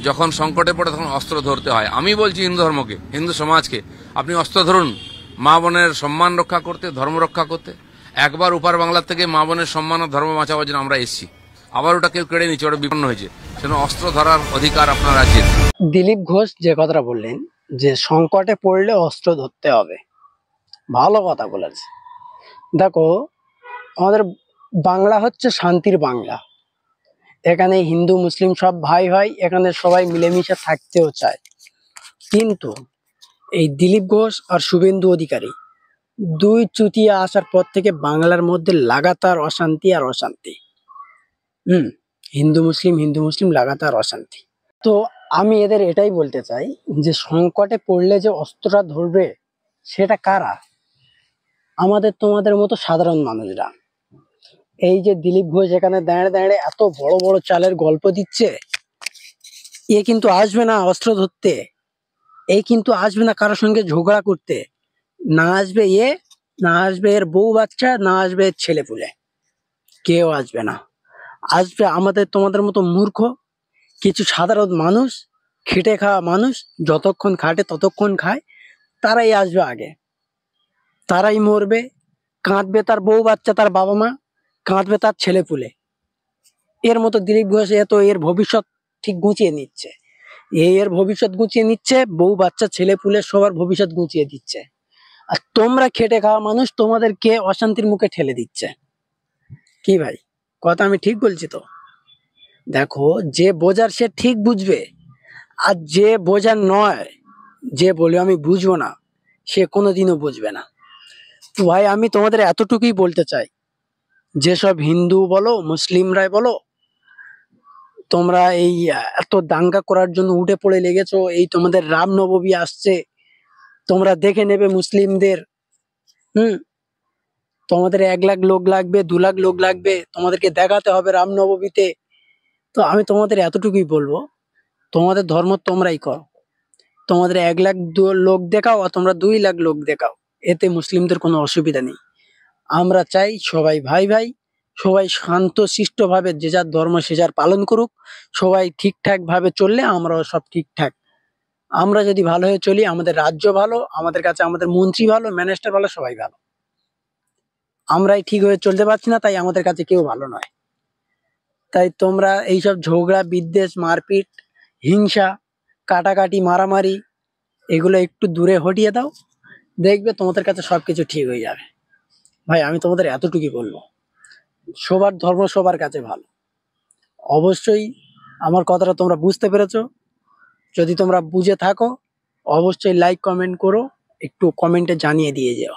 যখন সংকটে পড়ে তখন অস্ত্র ধরতে হয়। আমি বলছি হিন্দু ধর্মকে, হিন্দু সমাজকে, আপনি অস্ত্র ধরুন মা বোনের সম্মান রক্ষা করতে, ধর্ম রক্ষা করতে। একবার উপার বাংলার থেকে মা বোনের সম্মান ও ধর্ম বাঁচাবার জন্য আমরা এসেছি, আবার ওটা কেউ কেড়ে নিচ্ছে, ওটা বিপন্ন হয়েছে। সেজন্য অস্ত্র ধরার অধিকার আপনার রাজ্যের। দিলীপ ঘোষ যে কথাটা বললেন যে সংকটে পড়লে অস্ত্র ধরতে হবে, ভালো কথা বলেছে। দেখো, আমাদের বাংলা হচ্ছে শান্তির বাংলা। এখানে হিন্দু মুসলিম সব ভাই ভাই, এখানে সবাই মিলেমিশে থাকতেও চায়। কিন্তু এই দিলীপ ঘোষ আর শুভেন্দু অধিকারী দুই চুতিয়া আসার পর থেকে বাংলার মধ্যে লাগাতার অশান্তি আর অশান্তি। হিন্দু মুসলিম লাগাতার অশান্তি। তো আমি এদের এটাই বলতে চাই যে সংকটে পড়লে যে অস্ত্রটা ধরবে সেটা কারা? আমাদের তোমাদের মতো সাধারণ মানুষরা। এই যে দিলীপ ঘোষ এখানে দাঁড়িয়ে দাঁড়িয়ে এত বড় বড় চালের গল্প দিচ্ছে, এ কিন্তু আসবে না অস্ত্র ধরতে, এই কিন্তু আসবে না কারোর সঙ্গে ঝগড়া করতে, না আসবে না আসবে এর বউ বাচ্চা, না আসবে এর ছেলে পুলে, কেউ আসবে না। আসবে আমাদের তোমাদের মতো মূর্খ কিছু সাধারণ মানুষ, খেটে খাওয়া মানুষ, যতক্ষণ খাটে ততক্ষণ খায়, তারাই আসবে আগে, তারাই মরবে, কাঁদবে তার বউ বাচ্চা, তার বাবা মা, কাঁদবে তার ছেলে পুলে। এর মতো দিলীপ ঘোষ এর ভবিষ্যৎ ঠিক গুছিয়ে নিচ্ছে, এর ভবিষ্যৎ গুছিয়ে নিচ্ছে, বউ বাচ্চা ছেলে পুলে সবার ভবিষ্যৎ গুছিয়ে দিচ্ছে। আর তোমরা খেটে খাওয়া মানুষ, তোমাদেরকে অশান্তির মুখে ঠেলে দিচ্ছে। কি ভাই, কথা আমি ঠিক বলছি তো? দেখো, যে বোঝার সে ঠিক বুঝবে, আর যে বোঝার নয়, যে বলে আমি বুঝবো না, সে কোনোদিনও বুঝবে না। তো ভাই, আমি তোমাদের এতটুকুই বলতে চাই, যেসব হিন্দু বলো মুসলিমরাই বলো, তোমরা এই এত দাঙ্গা করার জন্য উঠে পড়ে লেগেছো। এই তোমাদের রামনবমী আসছে, তোমরা দেখে নেবে মুসলিমদের। হুম তোমাদের 1 লাখ লোক লাগবে, 2 লাখ লোক লাগবে, তোমাদেরকে দেখাতে হবে রামনবমীতে। তো আমি তোমাদের এতটুকুই বলবো, তোমাদের ধর্ম তোমরাই করো, তোমাদের 1 লাখ লোক দেখাও আর তোমরা 2 লাখ লোক দেখাও, এতে মুসলিমদের কোনো অসুবিধা নেই। আমরা চাই সবাই ভাই ভাই, সবাই শান্ত শিষ্ট ভাবে যে যার ধর্ম সে যার পালন করুক, সবাই ঠিকঠাক ভাবে চললে আমরাও সব ঠিকঠাক। আমরা যদি ভালো হয়ে চলি, আমাদের রাজ্য ভালো, আমাদের কাছে আমাদের মন্ত্রী ভালো, ম্যানেজার ভালো, সবাই ভালো। আমরাই ঠিক হয়ে চলতে পারছি না, তাই আমাদের কাছে কেউ ভালো নয়। তাই তোমরা এইসব ঝগড়া বিদ্বেষ মারপিট হিংসা কাটাকাটি মারামারি এগুলো একটু দূরে হটিয়ে দাও, দেখবে তোমাদের কাছে সবকিছু ঠিক হয়ে যাবে। ভাই, আমি তোমাদের এতটুকুই বলবো, সবার ধর্ম সবার কাছে ভালো। অবশ্যই আমার কথাটা তোমরা বুঝতে পেরেছো। যদি তোমরা বুঝে থাকো, অবশ্যই লাইক কমেন্ট করো, একটু কমেন্টে জানিয়ে দিয়ে যেও।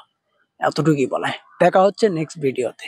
এতটুকুই বলা। দেখা হচ্ছে নেক্সট ভিডিওতে।